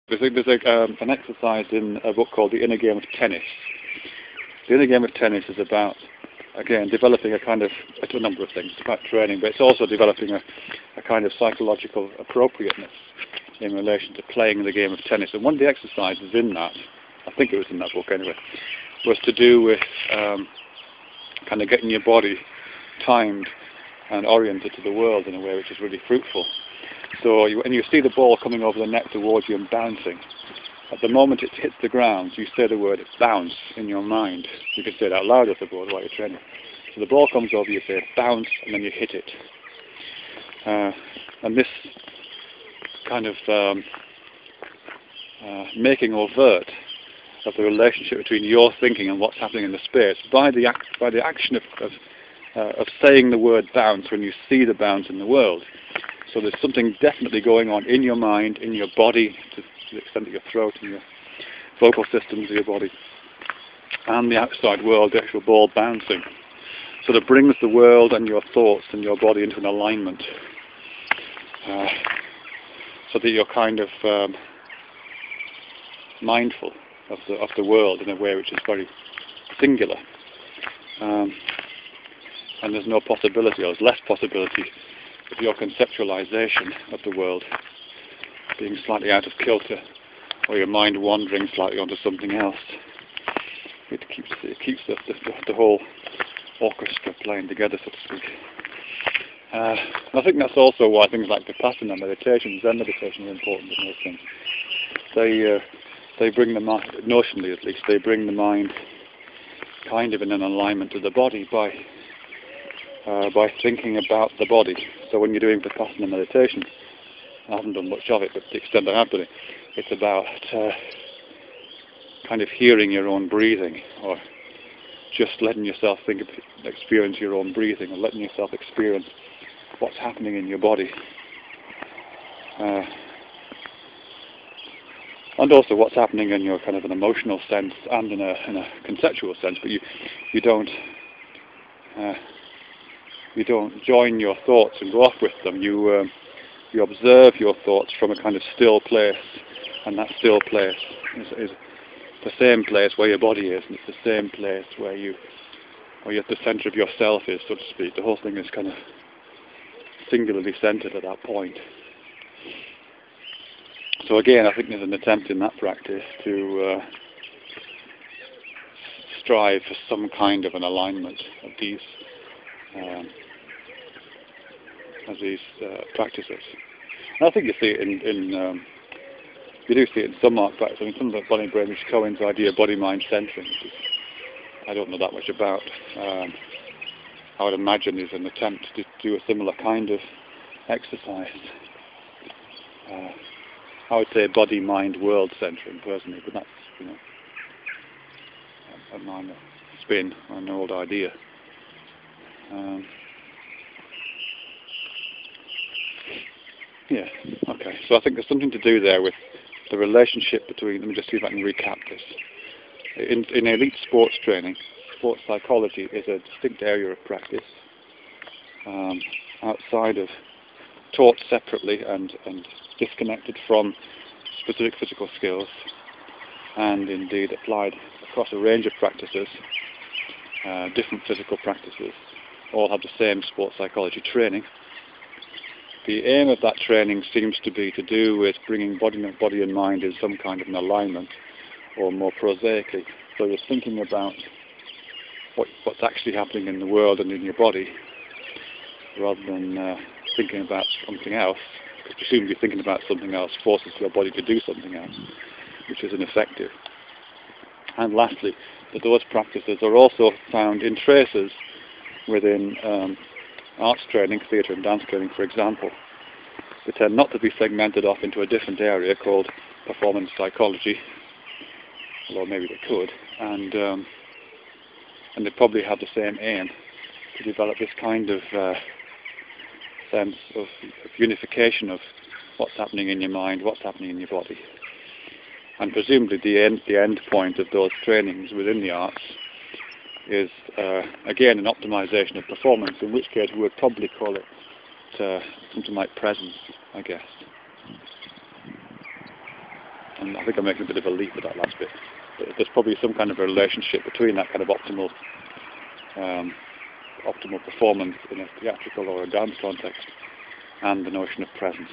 There's an exercise in a book called The Inner Game of Tennis. The Inner Game of Tennis is about, again, developing a number of things. It's about training, but it's also developing a kind of psychological appropriateness in relation to playing the game of tennis. And one of the exercises in that, I think it was in that book anyway, was to do with kind of getting your body timed and oriented to the world in a way which is really fruitful. So when you see the ball coming over the net towards you and bouncing, at the moment it hits the ground, you say the word bounce in your mind. You can say it out loud at the board while you're training. So the ball comes over, you say bounce, and then you hit it. And this kind of making overt of the relationship between your thinking and what's happening in the space by the action of saying the word bounce when you see the bounce in the world. So there's something definitely going on in your mind, in your body, to the extent of your throat and your vocal systems of your body, and the outside world, the actual ball bouncing. So that brings the world and your thoughts and your body into an alignment, so that you're kind of mindful of the world in a way which is very singular. And there's no possibility, or there's less possibility, of your conceptualization of the world being slightly out of kilter, or your mind wandering slightly onto something else. It keeps the whole orchestra playing together, so to speak. I think that's also why things like Vipassana meditation, Zen meditation, are important in those things. They bring the mind, notionally at least, they bring the mind kind of in an alignment to the body by thinking about the body. So when you're doing Vipassana meditation, I haven't done much of it, but to the extent I have done it, it's about kind of hearing your own breathing, or just letting yourself experience your own breathing, or letting yourself experience what's happening in your body. And also what's happening in your kind of an emotional sense and in a conceptual sense, but you don't join your thoughts and go off with them. You observe your thoughts from a kind of still place, and that still place is the same place where your body is, and it's the same place where the centre of yourself is, so to speak. The whole thing is kind of singularly centred at that point. So again, I think there's an attempt in that practice to strive for some kind of an alignment of these practices. And I think you see it you do see it in some art practice. I mean, some of the body and brain, which Cohen's idea of body-mind centering, which I don't know that much about. I would imagine is an attempt to do a similar kind of exercise. I would say body, mind, world centering personally, but that's a minor spin on an old idea. Yeah, okay. So I think there's something to do there with the relationship between. Let me just see if I can recap this. In elite sports training, sports psychology is a distinct area of practice, outside of, taught separately and disconnected from specific physical skills, and indeed applied across a range of practices, different physical practices, all have the same sports psychology training. The aim of that training seems to be to do with bringing body and mind in some kind of an alignment, or more prosaically, so you're thinking about what's actually happening in the world and in your body, rather than thinking about something else, because presumably thinking about something else forces your body to do something else, which is ineffective. And lastly, that those practices are also found in traces within arts training, theatre and dance training, for example. They tend not to be segmented off into a different area called performance psychology, although maybe they could, and they probably have the same aim, to develop this kind of sense of unification of what's happening in your mind, what's happening in your body. And presumably the end point of those trainings within the arts is, again, an optimization of performance, in which case we would probably call it something like presence, I guess. And I think I'm making a bit of a leap with that last bit. But there's probably some kind of a relationship between that kind of optimal performance in a theatrical or a dance context and the notion of presence.